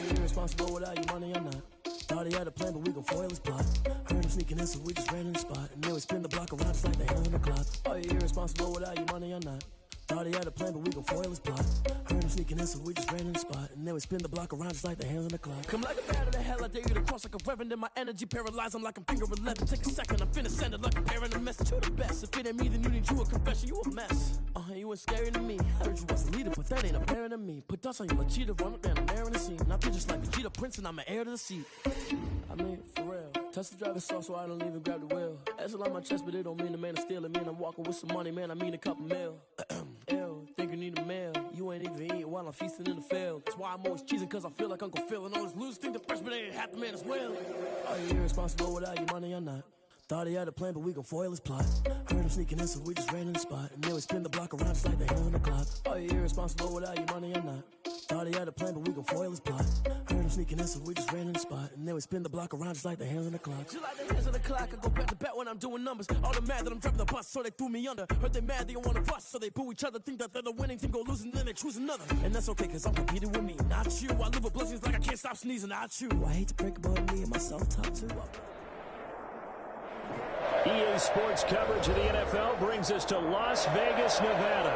you irresponsible without your money or not? Thought he had a plan, but we gon' foil his plot. Heard him sneaking in, so we just ran in the spot. And then we spin the block around just like the hands on the clock. Are you irresponsible without your money or not? Thought he had a plan, but we gon' foil his plot. Heard him sneaking in, so we just ran in the spot. And then we spin the block around just like the hands on the clock. Come like a bat of the hell, I dare you to cross like a reverend. And my energy paralyzed, I'm like I'm finger 11. Take a second, I'm finna send it like a parent a message. You the best, if it ain't me, then you need you a confession. You a mess, you ain't scary to me. I heard you was a leader, but that ain't apparent to me. Put dust on you like cheetah, run up down the air in the scene. Now I'm just like Vegeta Prince and I'm an heir to the seat. I mean, for real. Touch the driver's soft so I don't even grab the wheel. That's on my chest, but it don't mean the man is stealing. Mean I'm walking with some money, man, I mean a couple mil. Ew, think you need a meal. You ain't even eating while I'm feasting in the field. That's why I'm always cheesing, cause I feel like Uncle Phil. And all this losers think the freshman ain't half the man as well. Are you irresponsible without your money or not? Thought he had a plan, but we gon' foil his plot. Heard him sneaking in, so we just ran in the spot. And then we spin the block around just like the hands on the clock. Are you irresponsible without your money or not? Thought he had a plan, but we gon' foil his plot. Heard him sneaking in, so we just ran in the spot. And then we spin the block around just like the hands on the clock. Just like the hands on the clock, I go back to back when I'm doing numbers. All the mad that I'm dropping the bus, so they threw me under. Heard they mad, they don't wanna bust, so they boo each other. Think that they're the winning team, go losing, then they choose another. And that's okay, cause I'm competing with me, not you. I live with blessings like I can't stop sneezing, not you. I hate to break about me and my self-talk too. EA Sports coverage of the NFL brings us to Las Vegas, Nevada.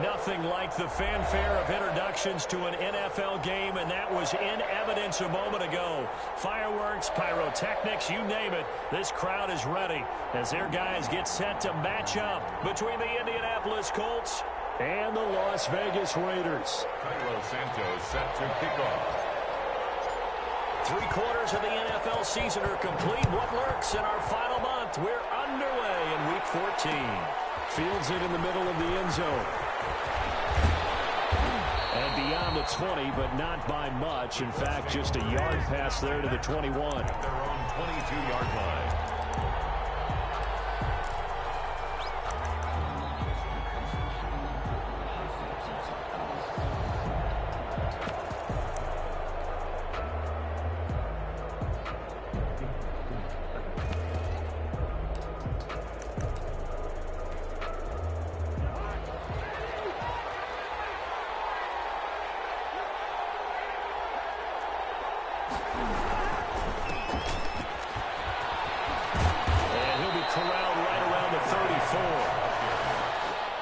Nothing like the fanfare of introductions to an NFL game, and that was in evidence a moment ago. Fireworks, pyrotechnics, you name it. This crowd is ready as their guys get set to match up between the Indianapolis Colts and the Las Vegas Raiders. Cairo Santos set to kick off. 3/4 of the NFL season are complete. What lurks in our final month? We're underway in Week 14. Fields it in the middle of the end zone. And beyond the 20, but not by much. In fact, just a yard pass there to the 21. At their own 22-yard line.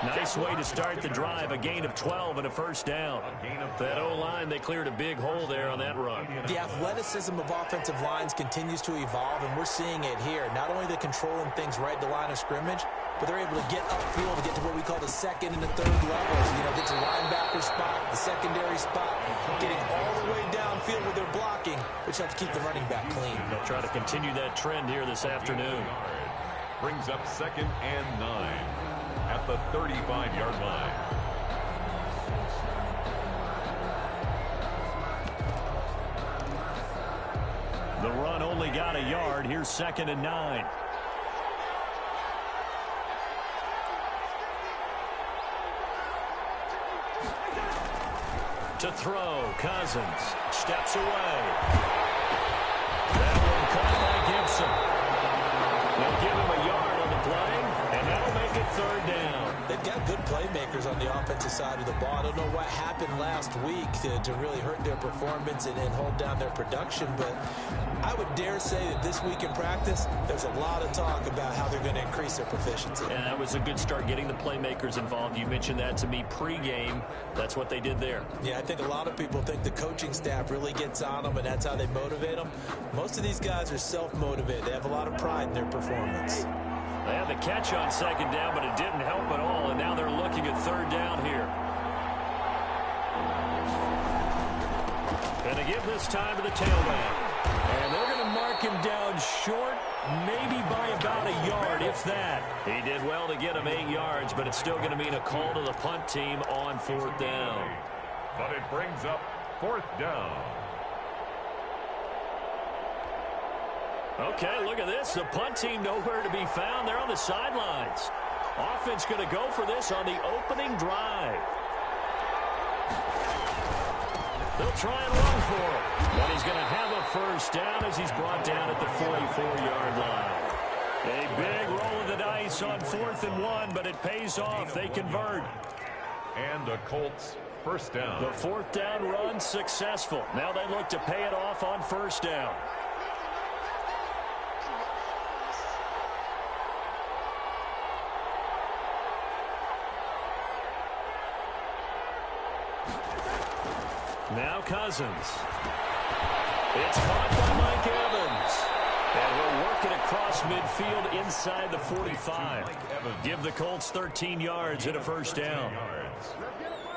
Nice way to start the drive, a gain of 12 and a first down. That O-line, they cleared a big hole there on that run. The athleticism of offensive lines continues to evolve, and we're seeing it here. Not only they're controlling things right at the line of scrimmage, but they're able to get upfield to get to what we call the second and the third levels. You know, get to linebacker spot, the secondary spot, getting all the way downfield with their blocking, which helps keep the running back clean. They'll try to continue that trend here this afternoon. Brings up 2nd and 9 at the 35-yard line. The run only got a yard. Here's 2nd and 9. To throw, Cousins steps away. That one caught by Gibson. They'll give him a yard on the play, and that'll make it 3rd down. They've got good playmakers on the offensive side of the ball. I don't know what happened last week to really hurt their performance and hold down their production, but I would dare say that this week in practice, there's a lot of talk about how they're going to increase their proficiency. And that was a good start, getting the playmakers involved. You mentioned that to me pregame. That's what they did there. Yeah, I think a lot of people think the coaching staff really gets on them, and that's how they motivate them. Most of these guys are self-motivated. They have a lot of pride in their performance. They had the catch on 2nd down, but it didn't help at all, and now they're looking at 3rd down here. And they give this time to the tailback. And they're going to mark him down short, maybe by about a yard, if that. He did well to get him 8 yards, but it's still going to mean a call to the punt team on 4th down. But it brings up 4th down. Okay, look at this. The punt team nowhere to be found. They're on the sidelines. Offense going to go for this on the opening drive. They'll try and run for it. But he's going to have a first down as he's brought down at the 44-yard line. A big roll of the dice on 4th and 1, but it pays off. They convert. And the Colts first down. The fourth down run successful. Now they look to pay it off on first down. Now Cousins. It's caught by Mike Evans. And he'll work it across midfield inside the 45. Give the Colts 13 yards and a first down.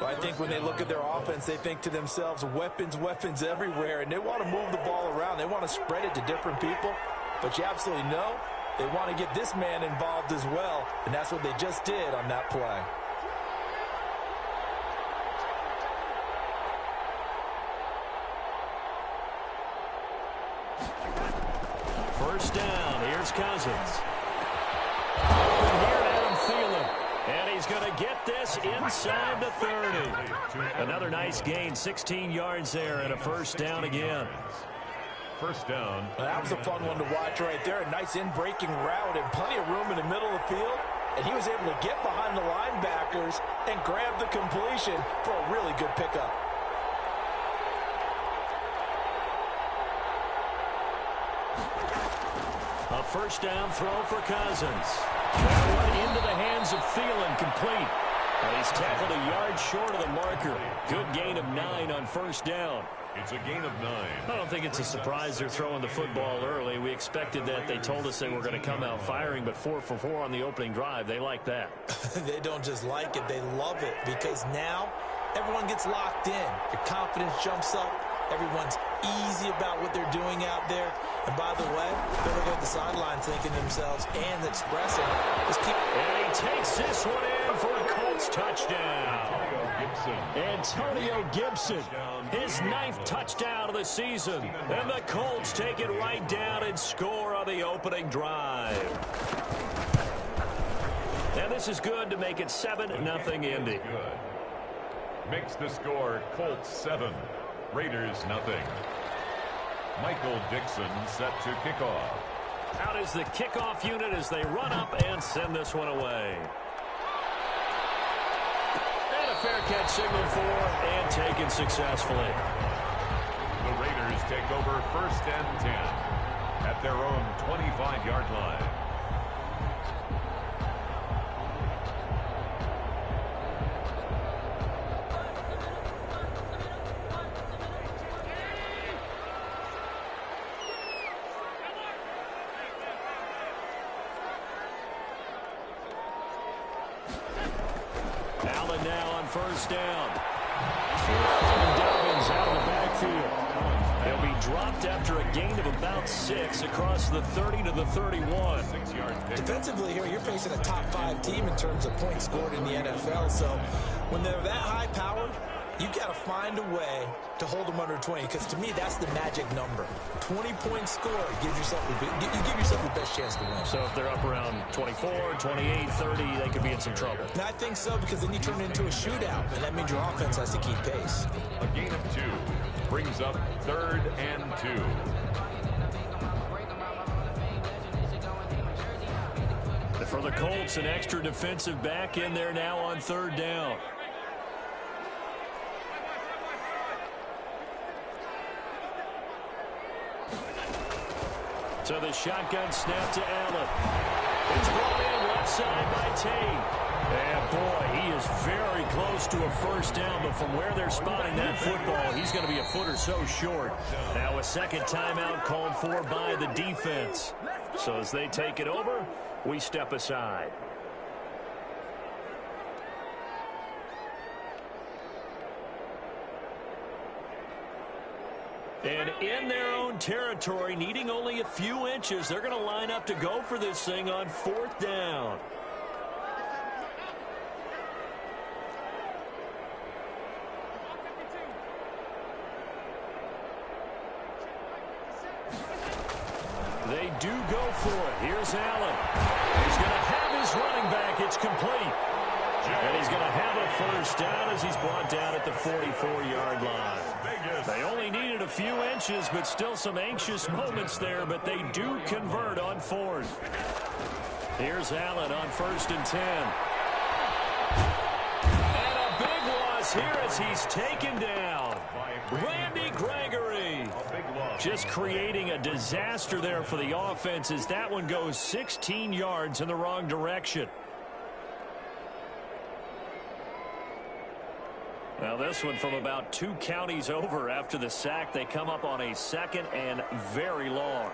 Well, I think when they look at their offense, they think to themselves, weapons, weapons everywhere, and they want to move the ball around. They want to spread it to different people. But you absolutely know they want to get this man involved as well, and that's what they just did on that play. First down. Here's Cousins. Open here, Adam Thielen. And he's going to get this inside the 30. Another nice gain, 16 yards there, and a first down again. First down. That was a fun one to watch right there. A nice in-breaking route and plenty of room in the middle of the field. And he was able to get behind the linebackers and grab the completion for a really good pickup. A first down throw for Cousins. That one into the hands of Thielen, complete. And he's tackled a yard short of the marker. Good gain of 9 on first down. It's a gain of 9. I don't think it's a surprise they're throwing the football early. We expected that. They told us they were going to come out firing, but 4 for 4 on the opening drive. They like that. They don't just like it, they love it, because now everyone gets locked in. Your confidence jumps up. Everyone's easy about what they're doing out there. And by the way, they're looking at the sideline thinking to themselves and expressing, let's keep... And he takes this one in for a Colts touchdown. Antonio Gibson, his 9th touchdown of the season. And the Colts take it right down and score on the opening drive. And this is good to make it 7-0 Indy. Makes the score Colts 7. Raiders nothing. Michael Dixon set to kick off. Out is the kickoff unit as they run up and send this one away. And a fair catch signaled for and taken successfully. The Raiders take over first and 10 at their own 25-yard line. Allen now on first down. Dobbins out of the backfield. He'll be dropped after a gain of about 6 across the 30 to the 31. Defensively here, you're facing a top 5 team in terms of points scored in the NFL. So when they're that high powered, you've got to find a way to hold them under 20, because to me, that's the magic number. 20-point score gives yourself you give yourself the best chance to win. So if they're up around 24, 28, 30, they could be in some trouble. And I think so, because then you turn it into a shootout, and that means your offense has to keep pace. A gain of 2 brings up 3rd and 2. For the Colts, an extra defensive back in there now on 3rd down. So the shotgun snap to Allen. It's brought in left side by Tate. And boy, he is very close to a first down, but from where they're spotting that football, he's going to be a foot or so short. Now a second timeout called for by the defense. So as they take it over, we step aside. And in their own territory, needing only a few inches, they're going to line up to go for this thing on 4th down. They do go for it. Here's Allen. He's going to have his running back. It's complete. And he's going to have a first down as he's brought down at the 44-yard line. They only needed a few inches, but still some anxious moments there, but they do convert on 4th. Here's Allen on 1st and 10. And a big loss loss here as he's taken down. Randy Gregory just creating a disaster there for the offense as that one goes 16 yards in the wrong direction. Well, this one from about 2 counties over after the sack. They come up on a 2nd and very long.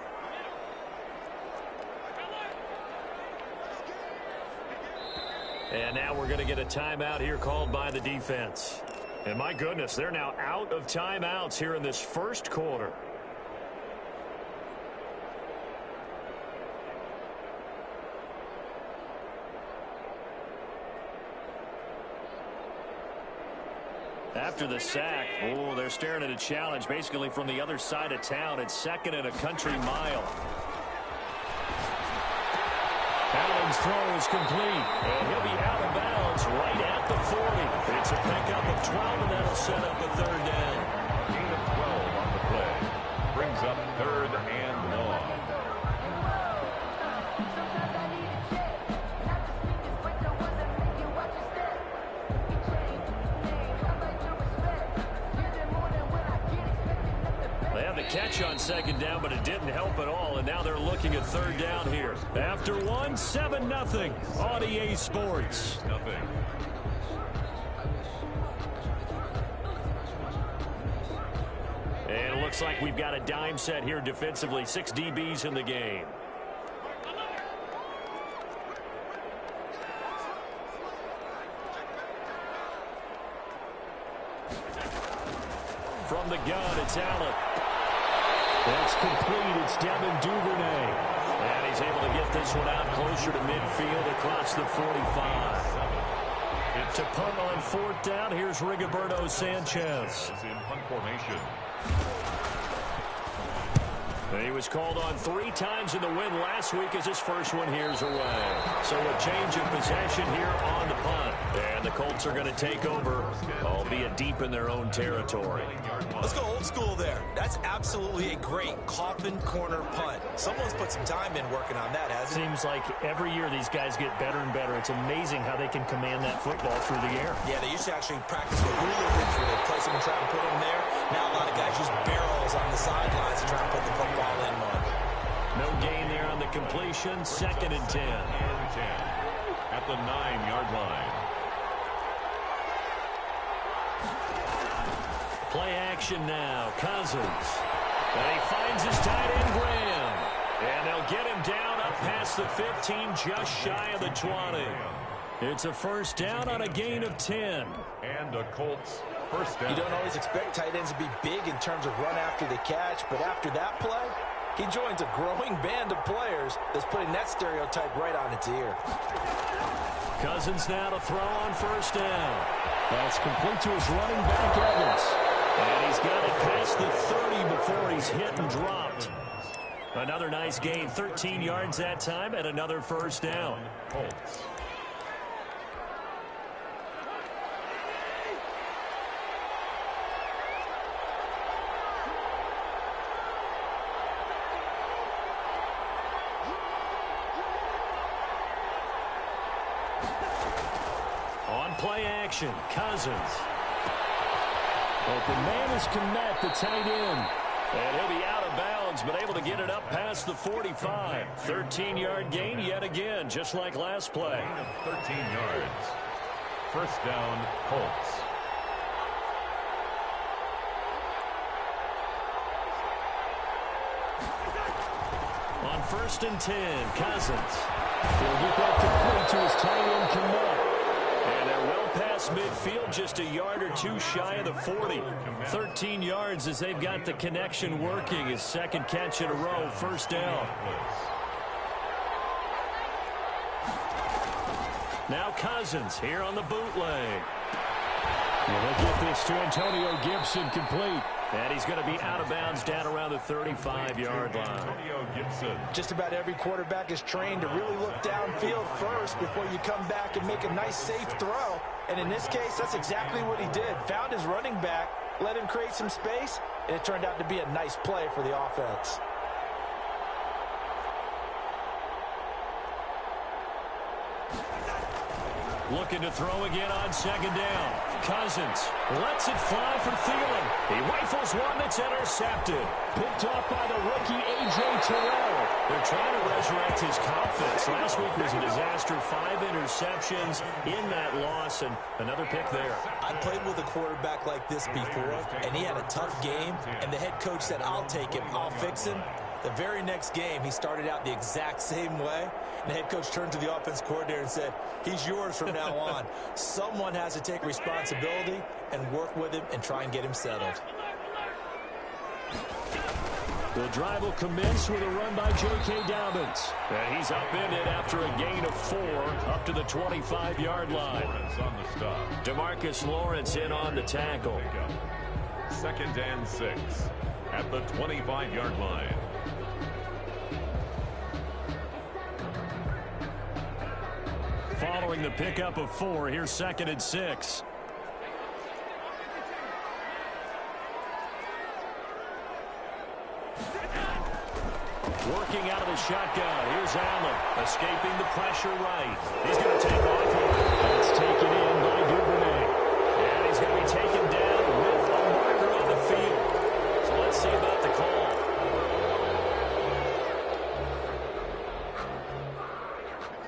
And now we're going to get a timeout here called by the defense. And my goodness, they're now out of timeouts here in this first quarter. After the sack, they're staring at a challenge basically from the other side of town. It's 2nd and a country mile. Allen's throw is complete, and he'll be out of bounds right at the 40. It's a pickup of 12, and that'll set up a 3rd down. Gain of 12 on the play. Brings up 3rd and long. They had the catch on 2nd down, but it didn't help at all, and now they're looking at 3rd down here. After 7-0 on EA Sports. Nothing. And it looks like we've got a dime set here defensively. 6 DBs in the game. From the gun, it's Allen. That's complete. It's Devin Duvernay. And he's able to get this one out closer to midfield across the 45. To punt on 4th down, here's Rigoberto Sanchez. In punt formation. He was called on 3 times in the win last week as his first one here's away. So a change of possession here on the punt. And the Colts are going to take over, albeit deep in their own territory. Let's go old school there. That's absolutely a great coffin corner punt. Someone's put some time in working on that, hasn't it? Seems like every year these guys get better and better. It's amazing how they can command that football through the air. Yeah, they used to actually practice with hooligans where they place them and try to put them there. Now a lot of guys use barrels on the sidelines to try to put the football in one. No gain there on the completion. 2nd and 10. At the 9-yard line. Play action now. Cousins. And he finds his tight end, Graham. And they'll get him down up past the 15, just shy of the 20. It's a 1st down on a gain of 10. And a Colts 1st down. You don't always expect tight ends to be big in terms of run after the catch, but after that play, he joins a growing band of players that's putting that stereotype right on its ear. Cousins now to throw on 1st down. That's complete to his running back, Evans. And he's got it past the 30 before he's hit and dropped. Another nice gain, 13 yards that time, and another 1st down. Colts. On play action, Cousins. Open man is Kmet, the tight end. And he'll be out of bounds, but able to get it up past the 45. 13-yard gain yet again, just like last play. 13 yards. 1st down, Colts. On 1st and 10, Cousins. He'll get that complete to his tight end, Kmet. And they're well past midfield, just a yard or 2 shy of the 40. 13 yards as they've got the connection working. His 2nd catch in a row, 1st down. Now Cousins here on the bootleg. And they'll get this to Antonio Gibson complete. And he's going to be out of bounds down around the 35-yard line. Antonio Gibson. Just about every quarterback is trained to really look downfield first before you come back and make a nice, safe throw. And in this case, that's exactly what he did. Found his running back, let him create some space, and it turned out to be a nice play for the offense. Looking to throw again on second down. Cousins lets it fly for Thielen. He rifles one that's intercepted. Picked off by the rookie A.J. Terrell. They're trying to resurrect his confidence. Last week was a disaster. 5 interceptions in that loss, and another pick there. I played with a quarterback like this before, and he had a tough game, and the head coach said, I'll take him, I'll fix him. The very next game, he started out the exact same way. And the head coach turned to the offense coordinator and said, he's yours from now on. Someone has to take responsibility and work with him and try and get him settled. The drive will commence with a run by J.K. Dobbins. And he's upended after a gain of 4 up to the 25-yard line. Lawrence on the stop. DeMarcus Lawrence in on the tackle. Second and 6 at the 25-yard line. Following the pickup of 4, here's second and 6. Working out of the shotgun. Here's Allen. Escaping the pressure right. He's going to take off here. It's taken in by Duvernay. And he's going to be taken down with a marker on the field. So let's see about the call.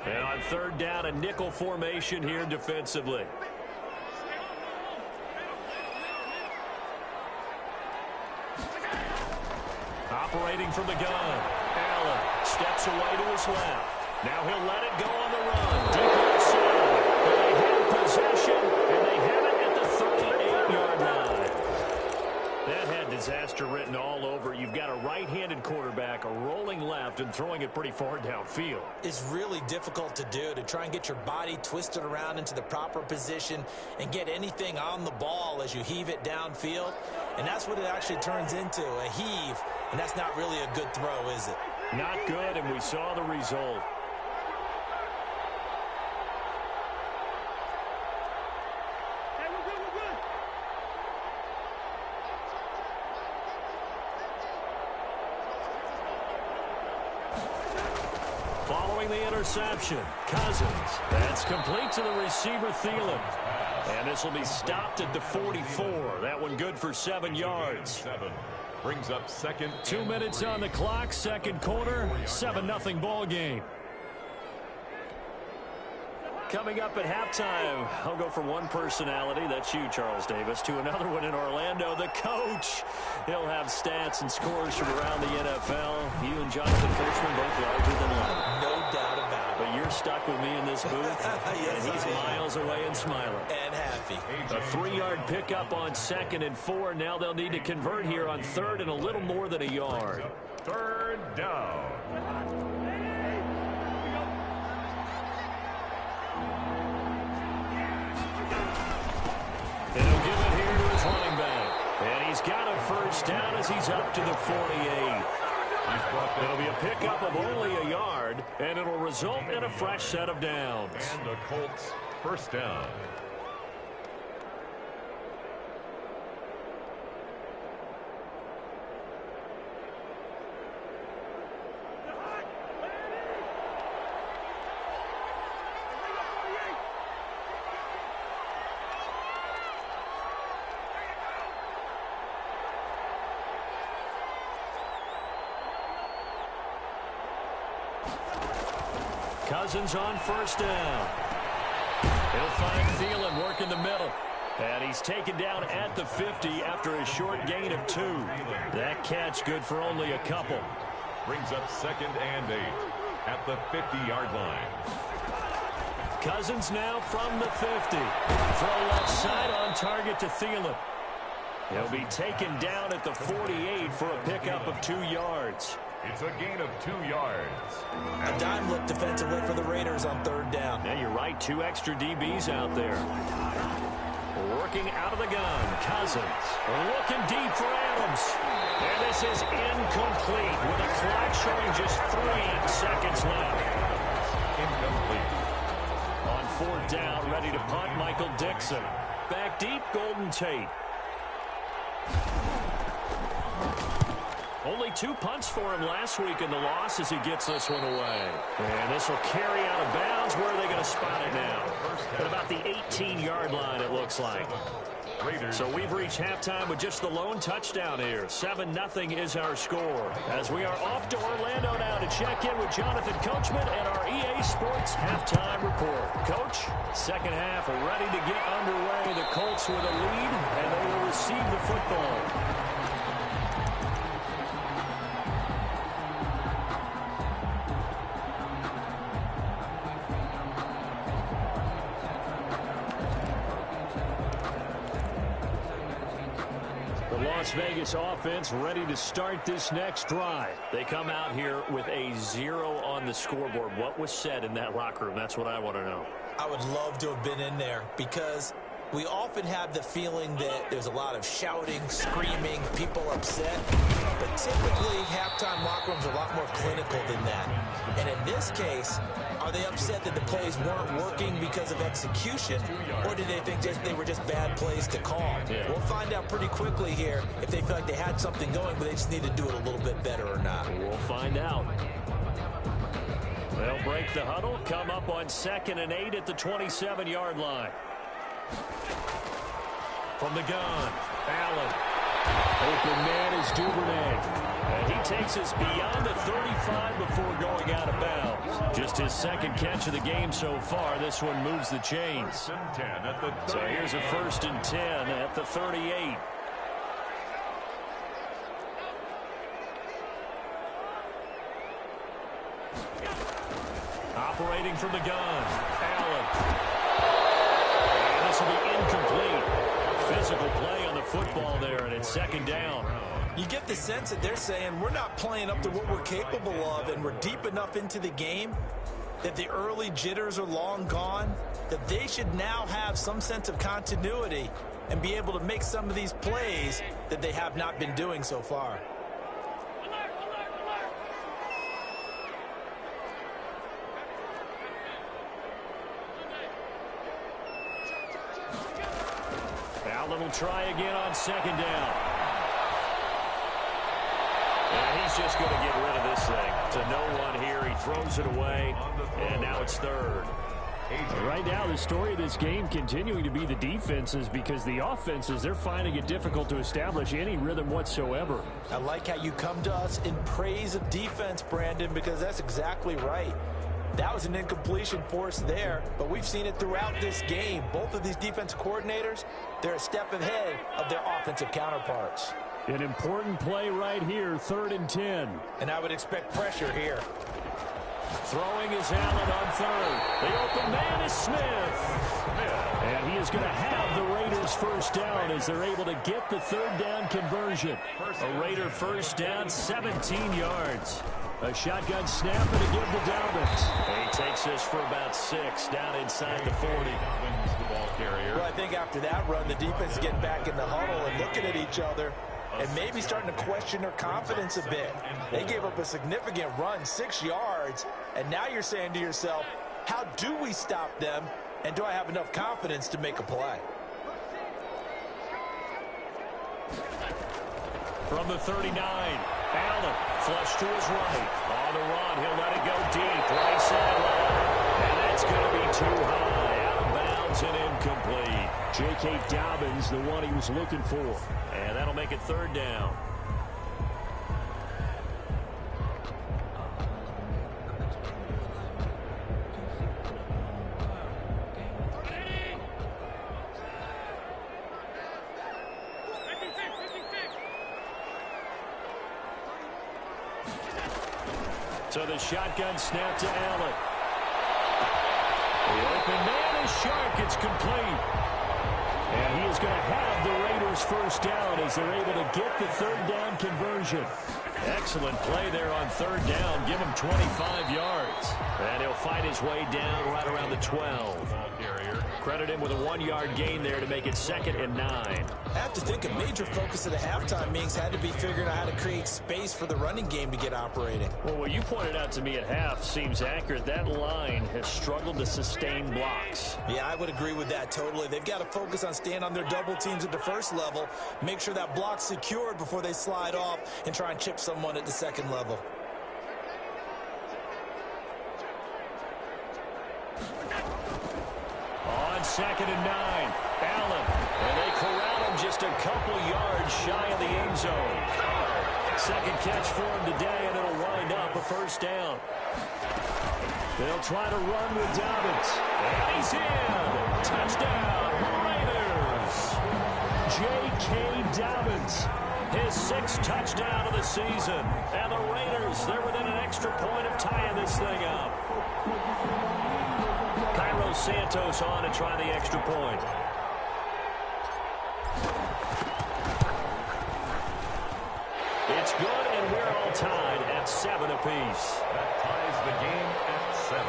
And on third down, a nickel formation here defensively. Operating from the gun. Allen steps away to his left. Now he'll let it go on the run. Deep outside. And they have possession, and they have it at the 38-yard line. That had disaster written all over. You've got a right-handed quarterback, a rolling left, and throwing it pretty far downfield. It's really difficult to do, to try and get your body twisted around into the proper position and get anything on the ball as you heave it downfield. And that's what it actually turns into, a heave. And that's not really a good throw, is it? Not good, and we saw the result. Following the interception, Cousins. That's complete to the receiver, Thielen. And this will be stopped at the 44. That one good for 7 yards. 7 brings up second. 2 minutes on the clock, second quarter, 7-0 ball game. Coming up at halftime, I'll go from one personality, that's you, Charles Davis, to another one in Orlando, the coach. He'll have stats and scores from around the NFL. You and Jonathan Fishman both larger than life. No doubt about it. But you're stuck with me in this booth, Yes, and he's I am. miles away and smiling. And happy. A 3-yard pickup on 2nd and 4. Now they'll need to convert here on 3rd and a little more than a yard. Third down. And he'll give it here to his running back. And he's got a first down as he's up to the 48. It'll be a pickup of only a yard, and it'll result in a fresh set of downs. And the Colts first down. Cousins on first down. He'll find Thielen working the middle. And he's taken down at the 50 after a short gain of 2. That catch good for only a couple. Brings up 2nd and 8 at the 50-yard line. Cousins now from the 50. Throw left side on target to Thielen. He'll be taken down at the 48 for a pickup of 2 yards. It's a gain of 2 yards. A dime look defensively for the Raiders on 3rd down. Yeah, you're right. 2 extra DBs out there. Working out of the gun. Cousins looking deep for Adams. And this is incomplete with a clock showing just 3 seconds left. Incomplete. On 4th down, ready to punt, Michael Dixon. Back deep, Golden Tate. Only 2 punts for him last week in the loss as he gets this one away. And this will carry out of bounds. Where are they going to spot it now? At about the 18-yard line, it looks like. So we've reached halftime with just the lone touchdown here. 7-0 is our score. As we are off to Orlando now to check in with Jonathan Coachman and our EA Sports halftime report. Coach, second half ready to get underway. The Colts with a lead, and they will receive the football. Las Vegas offense ready to start this next drive. They come out here with a 0 on the scoreboard. What was said in that locker room? That's what I want to know. I would love to have been in there because we often have the feeling that there's a lot of shouting, screaming, people upset. But typically, halftime locker rooms are a lot more clinical than that. And in this case, are they upset that the plays weren't working because of execution, or did they think they were just bad plays to call? Yeah. We'll find out pretty quickly here if they feel like they had something going, but they just need to do it a little bit better or not. We'll find out. They'll break the huddle, come up on 2nd and 8 at the 27-yard line. From the gun, Allen. Open man is Duvernay. And he takes us beyond the 35 before going out of bounds. Just his second catch of the game so far. This one moves the chains. So here's a 1st and 10 at the 38. Operating from the gun, Allen. And this will be incomplete. Physical play on the football there, and it's 2nd down. You get the sense that they're saying we're not playing up to what we're capable of, and we're deep enough into the game that the early jitters are long gone, that they should now have some sense of continuity and be able to make some of these plays that they have not been doing so far. Allen will try again on 2nd down. And he's just going to get rid of this thing. To no one here. He throws it away, and now it's 3rd. Right now, the story of this game continuing to be the defenses, because the offenses, they're finding it difficult to establish any rhythm whatsoever. I like how you come to us in praise of defense, Brandon, because that's exactly right. That was an incompletion force there, but we've seen it throughout this game. Both of these defense coordinators, they're a step ahead of their offensive counterparts. An important play right here, 3rd and 10. And I would expect pressure here. Throwing is Allen on 3rd. The open man is Smith. And he is going to have the Raiders 1st down as they're able to get the 3rd down conversion. A Raider 1st down, 17 yards. A shotgun snap and a give to Dobbins. And he takes this for about 6 down inside the 40. Well, I think after that run, the defense is getting back in the huddle and looking at each other and maybe starting to question their confidence a bit. They gave up a significant run, 6 yards, and now you're saying to yourself, how do we stop them, and do I have enough confidence to make a play? From the 39, Allen flush to his right. On the run, he'll let it go deep. Right sideline. And that's going to be too high. Out of bounds and incomplete. J.K. Dobbins, the one he was looking for. And that'll make it 3rd down. So the shotgun snap to Allen. The open man is Shark. It's complete. And he is going to have the Raiders 1st down as they're able to get the 3rd down conversion. Excellent play there on 3rd down. Give him 25 yards. And he'll fight his way down right around the 12. carrier. Credit him with a 1-yard gain there to make it 2nd and 9. I have to think a major focus of the halftime meetings had to be figuring out how to create space for the running game to get operating. Well, what you pointed out to me at half seems accurate. That line has struggled to sustain blocks. Yeah, I would agree with that totally. They've got to focus on staying on their double teams at the first level, make sure that block's secured before they slide off and try and chip someone at the second level. On 2nd and 9, Allen, and they corral him just a couple yards shy of the end zone. Second catch for him today, and it'll wind up a first down. They'll try to run with Dobbins, and he's in. Touchdown, Raiders. J.K. Dobbins, his 6th touchdown of the season. And the Raiders, they're within an extra point of tying this thing up. Cairo Santos on to try the extra point. It's good, and we're all tied at 7 apiece. That ties the game at 7.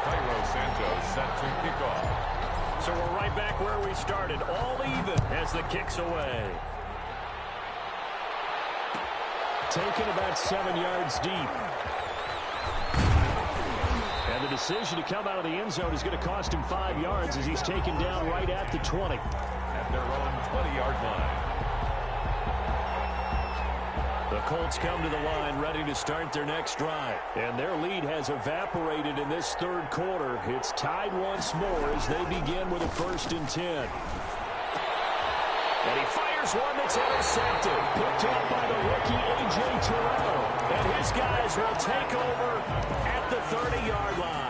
Cairo Santos set to kick off. So we're right back where we started, all even as the kick's away. Taken about 7 yards deep. And the decision to come out of the end zone is going to cost him 5 yards as he's taken down right at the 20. At their own 20-yard line. The Colts come to the line ready to start their next drive. And their lead has evaporated in this third quarter. It's tied once more as they begin with a 1st and 10. And he fires one that's intercepted. Picked up by the rookie A.J. Terrell. And his guys will take over at the 30-yard line.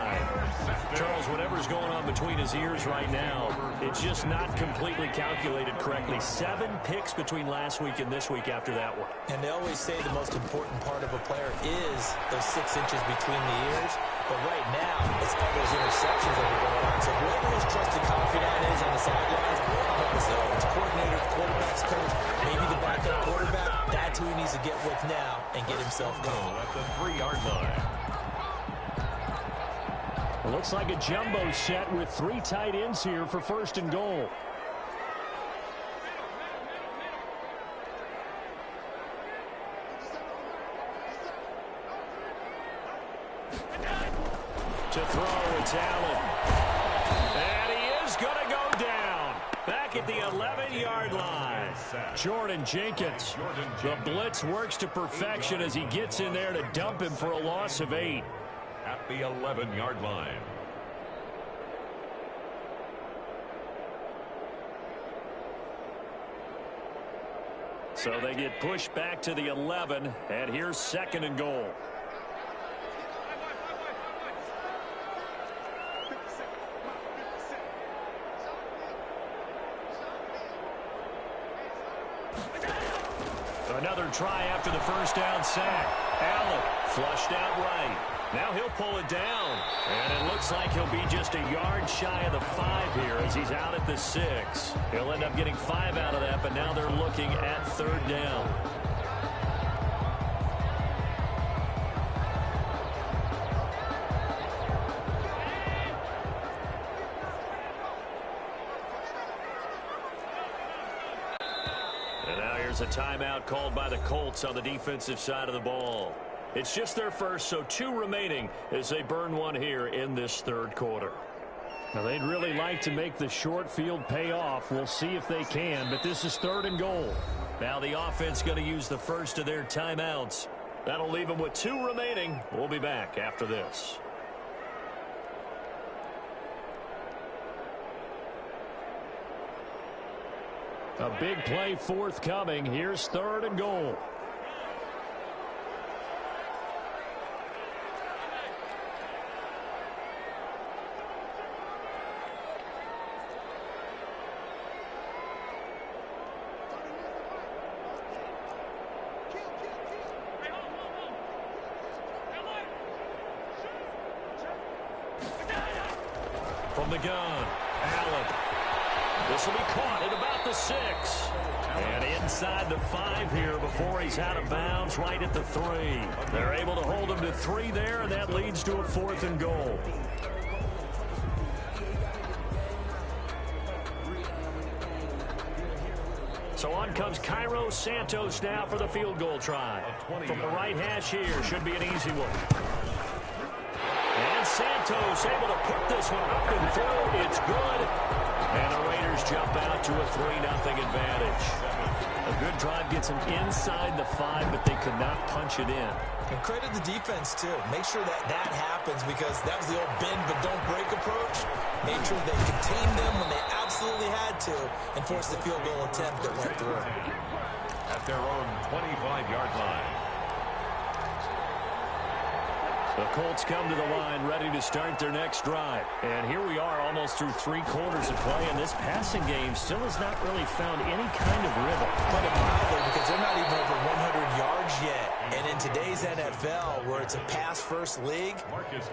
Charles, whatever's going on between his ears right now, it's just not completely calculated correctly. 7 picks between last week and this week after that one. And they always say the most important part of a player is those 6 inches between the ears. But right now, it's all those interceptions that are going on. So whoever his trusted confidant is on the sidelines, it's coordinator, quarterback's coach, maybe the backup quarterback, that's who he needs to get with now and get himself going. At the 3-yard line. It looks like a jumbo set with 3 tight ends here for 1st and goal. To throw, it's Allen. And he is going to go down. Back at the 11-yard line. Jordan Jenkins. The blitz works to perfection as he gets in there to dump him for a loss of 8. At the 11-yard line. So they get pushed back to the 11, and here's 2nd and goal. Another try after the first down sack. Allen flushed out right. Now he'll pull it down. And it looks like he'll be just a yard shy of the 5 here as he's out at the 6. He'll end up getting 5 out of that, but now they're looking at 3rd down. And now here's a timeout called by the Colts on the defensive side of the ball. It's just their first, so 2 remaining as they burn one here in this third quarter. Now, they'd really like to make the short field pay off. We'll see if they can, but this is 3rd and goal. Now the offense going to use the first of their timeouts. That'll leave them with 2 remaining. We'll be back after this. A big play forthcoming. Here's 3rd and goal. From the gun, Allen. This will be caught at about the 6. And inside the 5 here before he's out of bounds, right at the 3. They're able to hold him to 3 there, and that leads to a 4th and goal. So on comes Cairo Santos now for the field goal try. From the right hash here, should be an easy one. And Santos able to put this one up and through. It's good. And the Raiders jump out to a 3-0 advantage. A good drive gets them inside the 5, but they could not punch it in. And credit the defense, too. Make sure that happens, because that was the old bend but don't break approach. Made sure they contained them when they absolutely had to and forced the field goal attempt that went through. At their own 25-yard line. The Colts come to the line ready to start their next drive. And here we are almost through 3 quarters of play, and this passing game still has not really found any kind of rhythm. Put it mildly, because they're not even over 100 yards yet. And in today's NFL, where it's a pass-first league,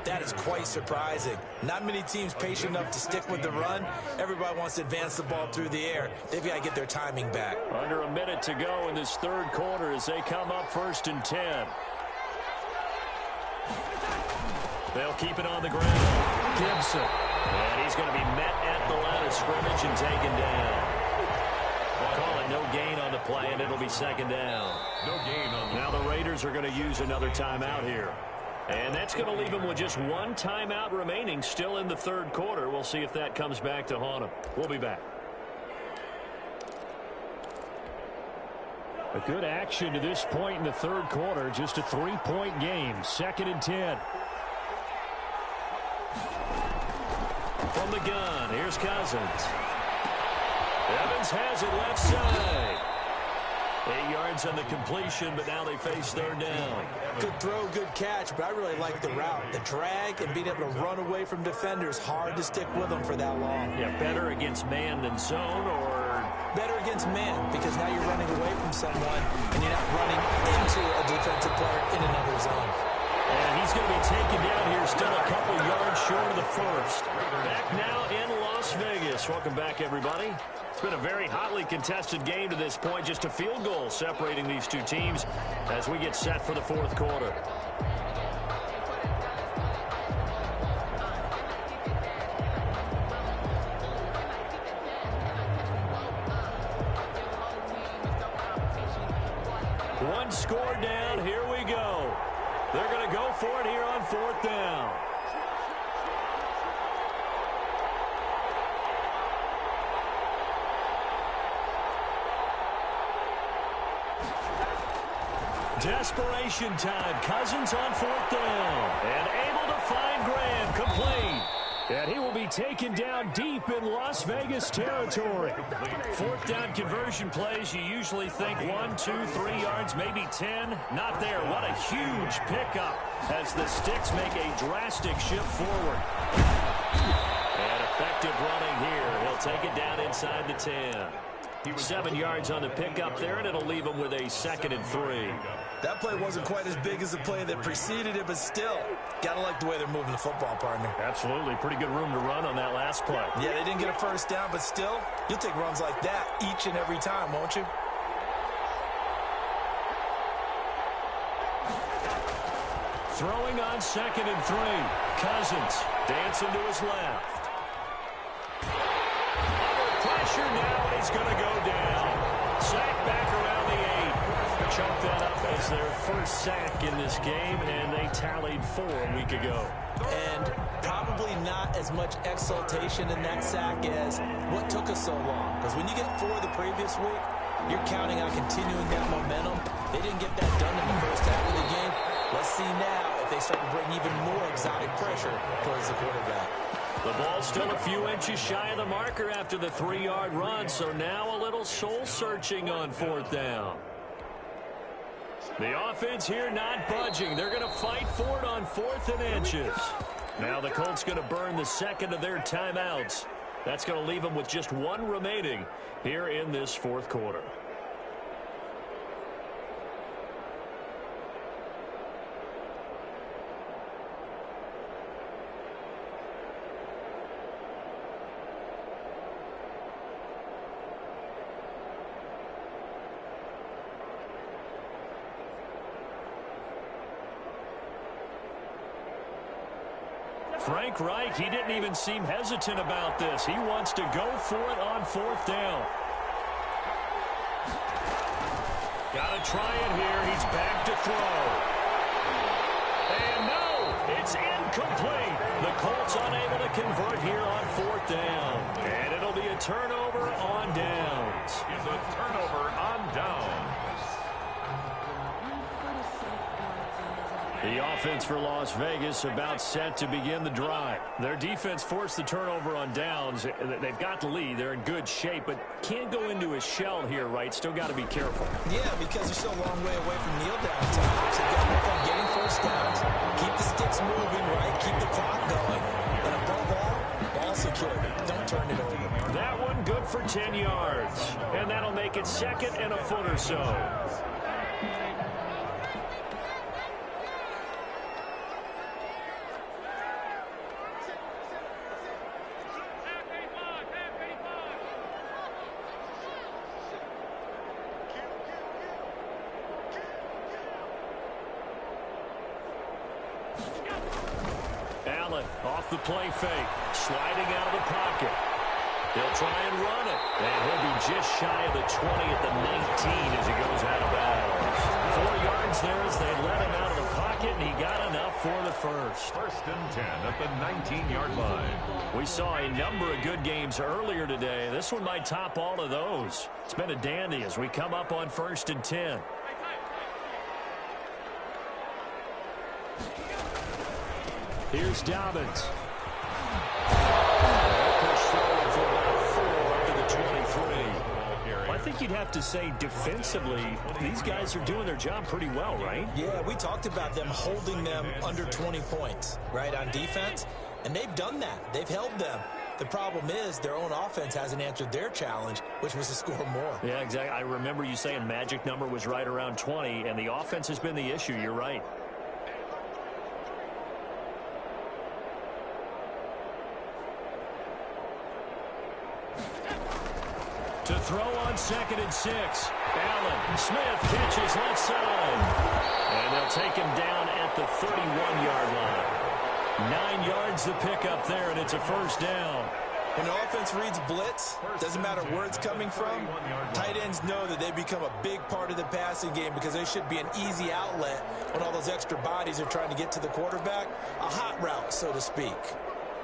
that is quite surprising. Not many teams patient enough to stick with the run. Everybody wants to advance the ball through the air. They've got to get their timing back. Under a minute to go in this 3rd quarter as they come up 1st and 10. They'll keep it on the ground. Gibson. And he's going to be met at the line of scrimmage and taken down. Call it no gain on the play, and it'll be 2nd down. No gain on the Now the Raiders are going to use another timeout here. And that's going to leave them with just 1 timeout remaining still in the 3rd quarter. We'll see if that comes back to haunt them. We'll be back. A good action to this point in the 3rd quarter. Just a 3-point game. 2nd and 10. From the gun, here's Cousins. Evans has it left side. 8 yards on the completion, but now they face 3rd down. Good throw, good catch, but I really like the route. The drag and being able to run away from defenders, hard to stick with them for that long. Yeah, better against man than zone, or better against man, because now you're running away from someone and you're not running into a defensive player in another zone. And he's going to be taken down here, still a couple yards short of the 1st. Back now in Las Vegas. Welcome back, everybody. It's been a very hotly contested game to this point. Just a field goal separating these 2 teams as we get set for the 4th quarter. One score down. Here we go. They're going to go for it here on 4th down. Desperation time. Cousins on 4th down. And able to find Graham. Complete. And he will be taken down deep in Las Vegas territory. 4th down conversion plays, you usually think 1, 2, 3 yards, maybe 10. Not there. What a huge pickup as the Sticks make a drastic shift forward. And effective running here. He'll take it down inside the 10. 7 yards on the pickup there, and it'll leave him with a 2nd and 3. That play wasn't quite as big as the play that preceded it, but still, gotta like the way they're moving the football, partner. Absolutely. Pretty good room to run on that last play. Yeah, they didn't get a 1st down, but still, you'll take runs like that each and every time, won't you? Throwing on 2nd and 3. Cousins dancing to his left. Pressure now, and he's going to go down. Sack back around the 8. Chunk that up as their 1st sack in this game, and they tallied 4 a week ago. And probably not as much exultation in that sack as what took us so long. Because when you get 4 the previous week, you're counting on continuing that momentum. They didn't get that done in the 1st half of the game. Let's see now if they start to bring even more exotic pressure towards the quarterback. The ball's still a few inches shy of the marker after the 3-yard run, so now a little soul-searching on 4th down. The offense here not budging. They're going to fight for it on 4th and inches. Now the Colts going to burn the 2nd of their timeouts. That's going to leave them with just 1 remaining here in this 4th quarter. Frank Reich, he didn't even seem hesitant about this. He wants to go for it on 4th down. Got to try it here. He's back to throw. And no, it's incomplete. The Colts unable to convert here on 4th down. And it'll be a turnover on downs. It's a turnover on downs. The offense for Las Vegas about set to begin the drive. Their defense forced the turnover on downs. They've got the lead. They're in good shape, but can't go into a shell here, right? Still got to be careful. Yeah, because they're still a long way away from kneel down time. So you got to work on getting first downs, keep the sticks moving, right? Keep the clock going. And above all, ball security. Don't turn it over. That one good for 10 yards. And that'll make it 2nd and a foot or so. Allen off the play fake, sliding out of the pocket. He'll try and run it, and he'll be just shy of the 20 at the 19 as he goes out of bounds. 4 yards there as they let him out of the pocket, and he got enough for the first. 1st and 10 at the 19-yard line. We saw a number of good games earlier today. This one might top all of those. It's been a dandy as we come up on 1st and 10. Here's Dobbins. Push forward for about 4 up to the 23. I think you'd have to say defensively, these guys are doing their job pretty well, right? Yeah, we talked about them holding them under 20 points, right, on defense. And they've done that. They've held them. The problem is their own offense hasn't answered their challenge, which was to score more. Yeah, exactly. I remember you saying magic number was right around 20, and the offense has been the issue. You're right. To throw on 2nd and 6. Allen, Smith catches left side. And they'll take him down at the 31-yard line. 9 yards to pick up there, and it's a first down. When the offense reads blitz, doesn't matter where it's coming from, tight ends know that they become a big part of the passing game because they should be an easy outlet when all those extra bodies are trying to get to the quarterback. A hot route, so to speak.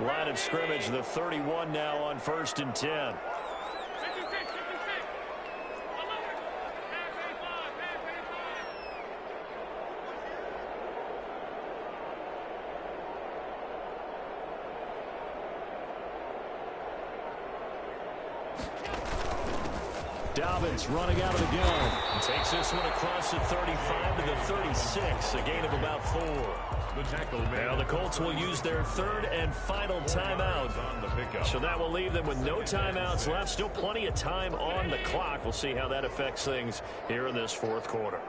Line of scrimmage, the 31 now on 1st and 10. Dobbins running out of the gun. Takes this one across the 35 to the 36. A gain of about 4. The tackle man. Now the Colts will use their 3rd and final timeout. So that will leave them with no timeouts left. Still plenty of time on the clock. We'll see how that affects things here in this 4th quarter.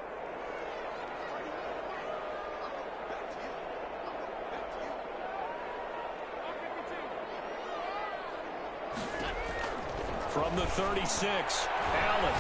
From the 36, Allen.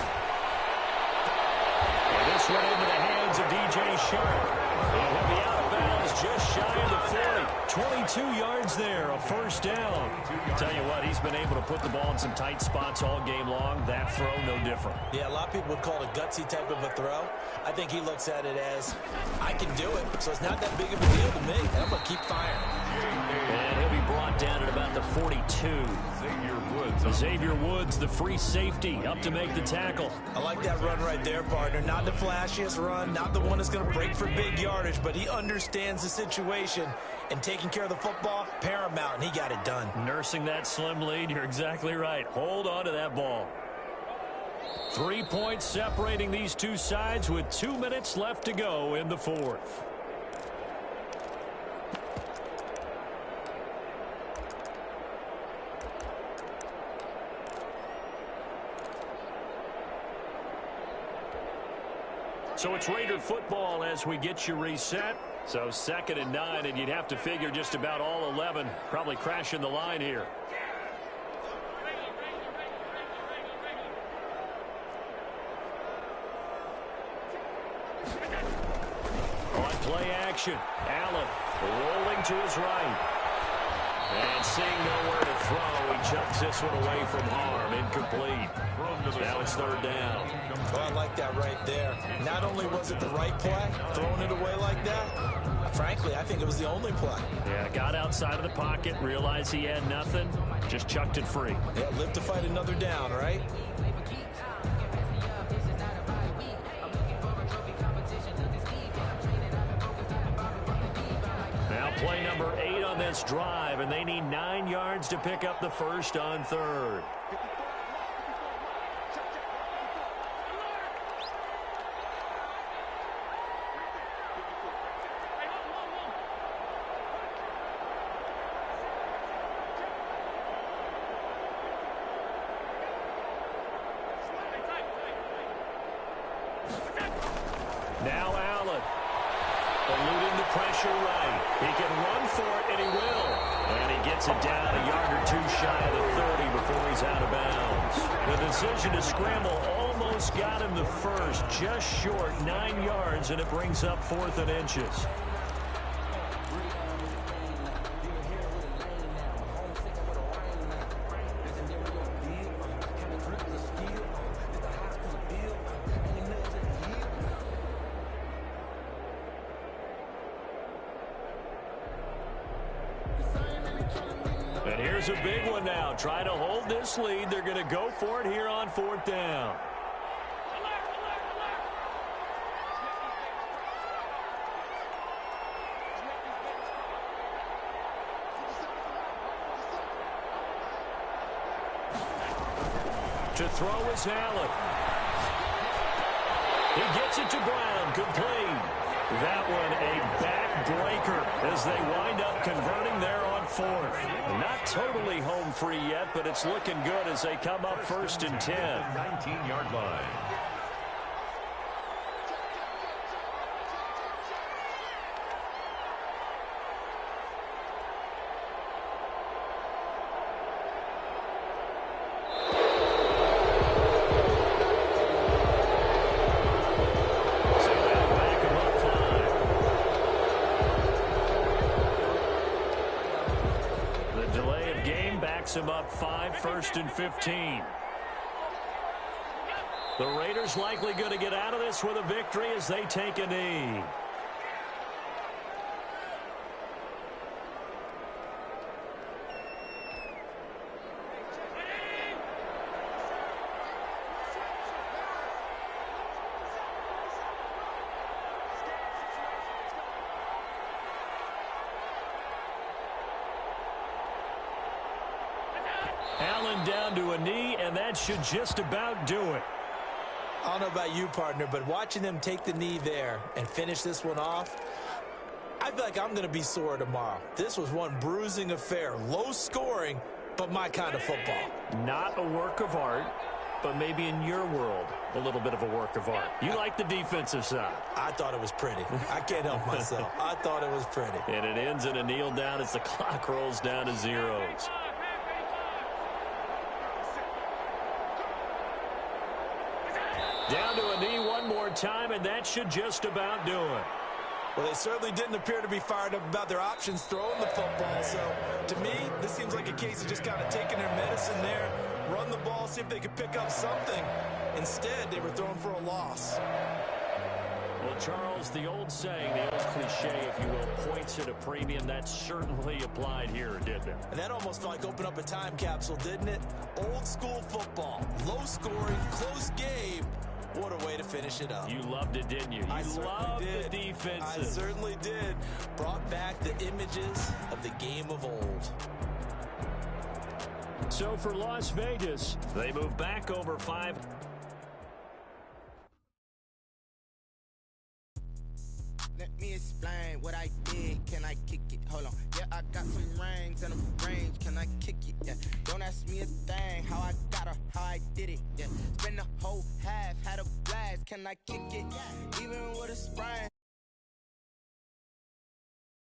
And this one into the hands of DJ Shark. And he'll be out of bounds just shy of the 40. 22 yards there, a first down. Tell you what, he's been able to put the ball in some tight spots all game long. That throw, no different. Yeah, a lot of people would call it a gutsy type of a throw. I think he looks at it as, I can do it, so it's not that big of a deal to me. I'm going to keep firing. And he'll be brought down at about the 42. Xavier Woods, the free safety, up to make the tackle. I like that run right there, partner. Not the flashiest run, not the one that's going to break for big yardage, but he understands the situation, and taking care of the football, paramount, and he got it done. Nursing that slim lead, you're exactly right. Hold on to that ball. 3 points separating these two sides with 2 minutes left to go in the 4th. So it's Raider football as we get you reset. So 2nd and 9, and you'd have to figure just about all 11 probably crashing the line here. On play action, Allen rolling to his right. And seeing nowhere to throw, he chucks this one away from harm. Incomplete. Now it's third down. Well, I like that right there. Not only was it the right play, throwing it away like that, frankly, I think it was the only play. Yeah, got outside of the pocket, realized he had nothing, just chucked it free. Yeah, live to fight another down, right? Now play number 8 on this drive, and they need 9 yards to pick up the first on third. Now Allen, eluding the pressure right. He can run for it, and he will. And he gets it down a yard or two shy of the 30 before he's out of bounds. The decision to scramble almost got him the first, just short 9 yards, and it brings up 4th and inches. And here's a big one now. Try to hold this lead. They're going to go for it here on 4th down. To throw is Allen. He gets it to Brown. Complete. That one a backbreaker as they wind up converting there on 4th. Not totally home free yet, but it's looking good as they come up 1st and 10. 19-yard line. Him up 5, 1st and 15. The Raiders likely going to get out of this with a victory as they take a knee. Allen down to a knee, and that should just about do it. I don't know about you, partner, but watching them take the knee there and finish this one off, I feel like I'm going to be sore tomorrow. This was one bruising affair. Low scoring, but my kind of football. Not a work of art, but maybe in your world, a little bit of a work of art. You like the defensive side. I thought it was pretty. I can't help myself. I thought it was pretty. And it ends in a kneel down as the clock rolls down to zeros. Down to a knee one more time, and that should just about do it. Well, they certainly didn't appear to be fired up about their options throwing the football. So, to me, this seems like a case of just kind of taking their medicine there, run the ball, see if they could pick up something. Instead, they were throwing for a loss. Well, Charles, the old saying, the old cliche, if you will, points at a premium, that certainly applied here, didn't it? And that almost felt like opened up a time capsule, didn't it? Old school football, low scoring, close game. What a way to finish it up. You loved it, didn't you? You loved the defenses. I certainly did. Brought back the images of the game of old. So for Las Vegas, they move back over 5. Let me explain what I did. Can I kick it? Hold on. Yeah, I got some rings and a range. Can I kick it? Yeah. Don't ask me a thing. How I got her, how I did it. Yeah. Spend the whole half, had a blast. Can I kick it? Even with a sprain,